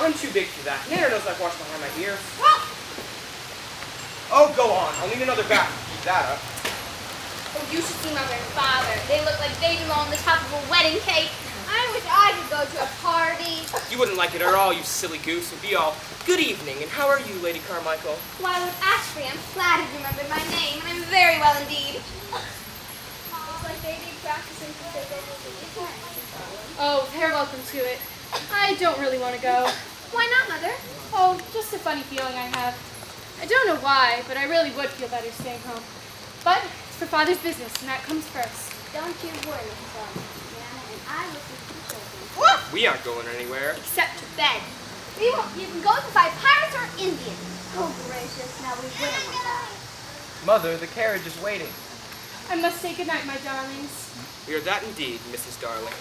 I'm too big for that. Nana knows I've washed behind my ears. Oh, go on. I'll need another bath to keep that up. Oh, you should see Mother and Father. They look like they belong on the top of a wedding cake. I wish I could go to a party. You wouldn't like it at all, you silly goose. It'd be all, good evening, and how are you, Lady Carmichael? Why, Lord Ashby, I'm flattered you remembered my name, and I'm very well indeed. Looks like they be practicing to take over the weekend. Oh, they're welcome to it. I don't really want to go. Why not, Mother? Oh, just a funny feeling I have. I don't know why, but I really would feel better staying home. But it's for Father's business, and that comes first. Don't you worry, son. Nana and I will see to the children. We aren't going anywhere. Except to bed. We won't even go to fight pirates or Indians. Oh, gracious, now we wouldn't want that. Mother, the carriage is waiting. I must say goodnight, my darlings. We are that indeed, Mrs. Darling.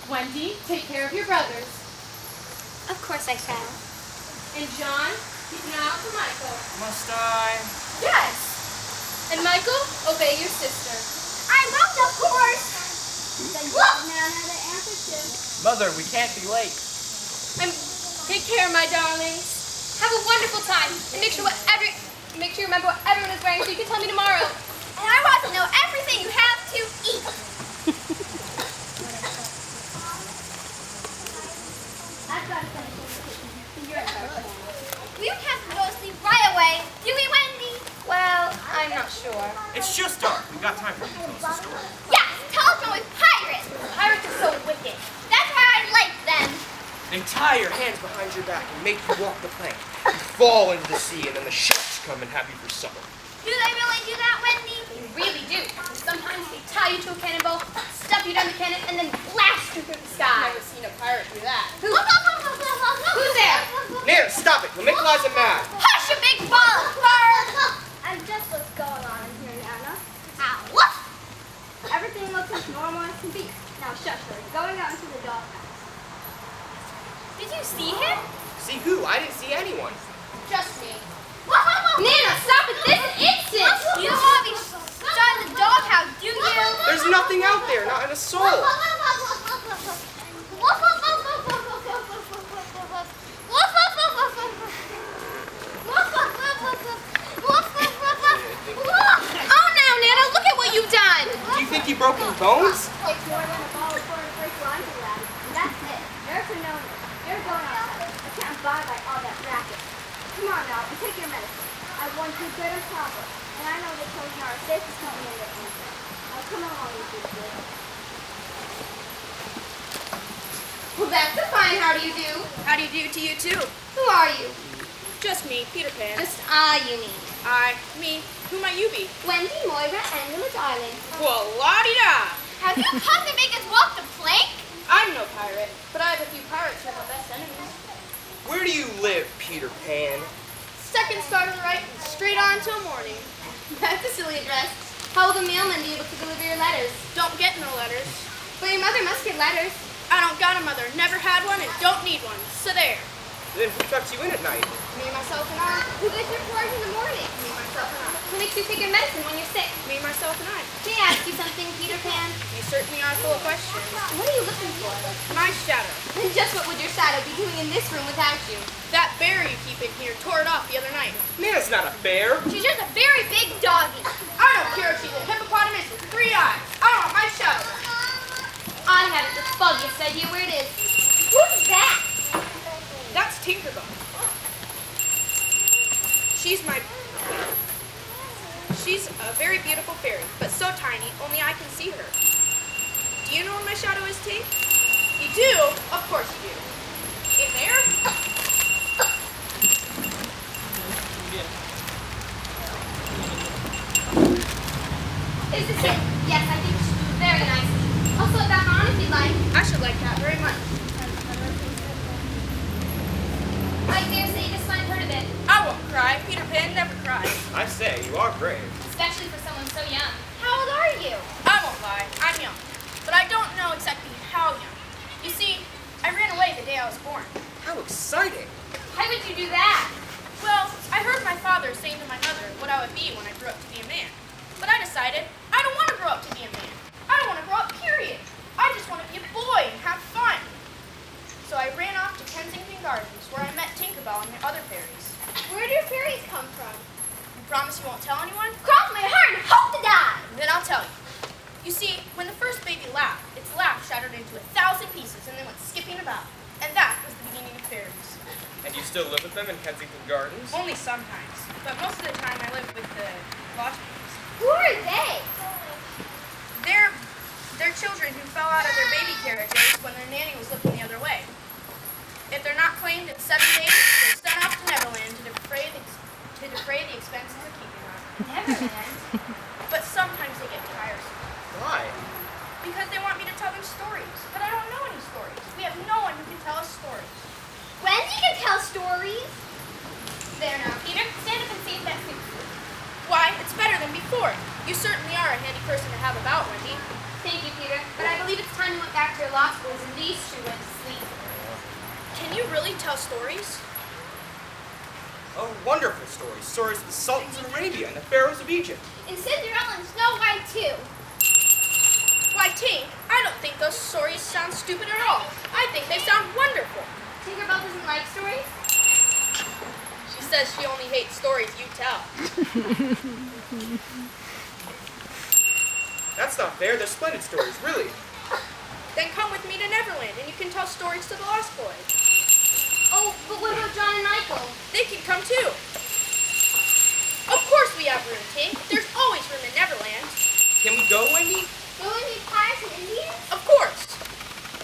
Wendy, take care of your brothers. Of course I shall. And John, keep an eye out for Michael. Must I? Yes. And Michael, obey your sister. I won't, of course. Then you now know the answer to. Mother, we can't be late. Take care, my darlings. Have a wonderful time, and make sure you remember what everyone is wearing so you can tell me tomorrow. And I want to know everything you have to eat. I've got to finish this kitchen. You're in charge. We don't have to go to sleep right away, do we, Wendy? Well, I'm not sure. It's just dark. We've got time for you to tell us the story. Yes, tell us about pirates. Pirates are so wicked. That's why I like them. They tie your hands behind your back and make you walk the plank. You fall into the sea, and then the sharks come and have you for supper. Do they really do that, Wendy? They really do. Sometimes they tie you to a cannonball, stuff you down the cannon, and then blast you through the sky. I've never seen a pirate do that. Who's there? Nana, stop it. You'll make Liza mad. Hush, you big ball of fur! And just what's going on in here, Nana. Ow. What? Everything looks as normal as can be. Now shush her. Going out into the doghouse. Did you see him? See who? I didn't see anyone. Just me. Nana, stop it this instant! You don't want to be shot in the doghouse, do you? There's nothing out there, not in a soul. Oh, now, Nana, look at what you've done! Do you think he broke his bones? Takes more than a ball of fur to break laundry, lad. And that's it. There's a no. You're going outside. I can't abide by all that racket. Come on now, and take your medicine. I want you good and proper. And I know the children are safe to come in their answer. Now come along with you, kid. Well, that's a fine how do you do. How do you do to you, too? Who are you? Just me, Peter Pan. Just you mean. Me. Who might you be? Wendy, Moira, Angela, darling. Well, la-di-da. Have you come to make us walk the plank? I'm no pirate, but I have a few pirates who are my best enemies. Where do you live, Peter Pan? Second star to the right and straight on till morning. That's a silly address. How will the mailman be able to deliver your letters? Don't get no letters. But your mother must get letters. I don't got a mother, never had one, and don't need one. So there. Then who tucks you in at night? Me, myself, and I. Who gets your porridge in the morning? Me, myself, and I. Who makes you take your medicine when you're sick? Me, myself, and I. May I ask you something, Peter Pan? You certainly are full of questions. What are you looking for? My shadow. And just what would your shadow be doing in this room without you? That bear you keep in here tore it off the other night. Nana's not a bear. She's just a very big doggy. I don't care if she's a hippopotamus with 3 eyes. I want my shadow. I haven't the foggiest idea where it is. Who's that? That's Tinkerbell. She's a very beautiful fairy, but so tiny, only I can see her. Do you know where my shadow is, Tink? You do? Of course you do. In there? Is this it? Yes, I think it's very nice. I'll sew it back on if you'd like. I should like that very much. I dare say you just might have heard of it. I won't cry. Peter Pan never cries. I say, you are brave. Especially for someone so young. How old are you? I won't lie. I'm young. But I don't know exactly how young. You see, I ran away the day I was born. How exciting. Why would you do that? Well, I heard my father saying to my mother what I would be when I grew up to be a man. But I decided I don't want to grow up to be a man. I don't want to grow up, period. I just want to be a boy and have fun. So I ran off to Kensington When the first baby laughed, its laugh shattered into 1,000 pieces and then went skipping about. And that was the beginning of fairies. And you still live with them in Kensington Gardens? Only sometimes, but most of the time I live with the Lost Boys. Who are they? They're children who fell out of their baby carriages when their nanny was looking the other way. If they're not claimed in 7 days, they're sent off to Neverland to defray the expenses of keeping them. Neverland. But sometimes they get tiresome Why? because they want me to tell them stories, but I don't know any stories. We have no one who can tell us stories. Wendy can tell stories. There now, Peter, stand up and see if that suits you. Why, it's better than before. You certainly are a handy person to have about, Wendy. Thank you, Peter. But I believe it's time you went back to your Lost Boys and these two went to sleep. Can you really tell stories? Oh, wonderful stories. Stories of the Sultans of Arabia and the Pharaohs of Egypt. And Cinderella and Snow White, too. Why, Tink, I don't think those stories sound stupid at all. I think they sound wonderful. Tinkerbell doesn't like stories? She says she only hates stories you tell. That's not fair. They're splendid stories, really. Then come with me to Neverland and you can tell stories to the Lost Boys. Oh, but what about John and Michael? They can come too. Of course we have room, Tink. There's always room in Neverland. Can we go, Wendy? Will we meet pirates and Indians? Of course.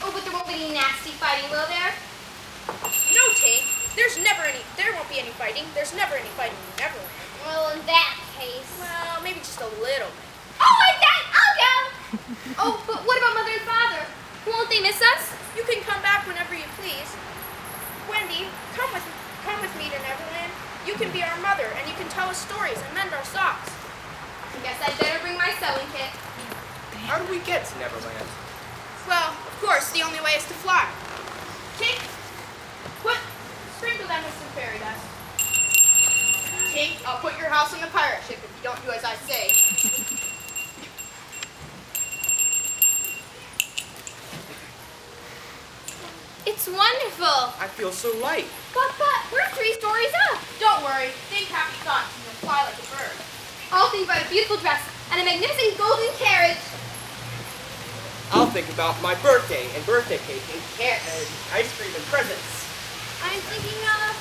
Oh, but there won't be any nasty fighting, will there? No, Tink. There won't be any fighting. There's never any fighting in Neverland. Well, in that case. Well, maybe just a little bit. Oh, like that! I'll go! Oh, but what about Mother and Father? Won't they miss us? You can come back whenever you please. Wendy, come with me to Neverland. You can be our mother, and you can tell us stories and mend our socks. I guess I'd better bring my sewing kit. How do we get to Neverland? Well, of course, the only way is to fly. Tink, sprinkle them with some fairy dust. Tink, I'll put your house on the pirate ship if you don't do as I say. It's wonderful. I feel so light. But, we're 3 stories up. Don't worry, think happy thoughts and you'll fly like a bird. I'll think about a beautiful dress and a magnificent golden carriage. I'll think about my birthday and birthday cake and ice cream and presents. I'm thinking of...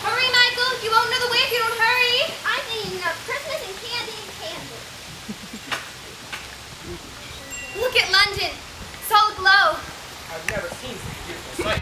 Hurry, Michael. You won't know the way if you don't hurry. I'm thinking of Christmas and candy and candy. Look at London. It's all aglow. I've never seen such a beautiful sight.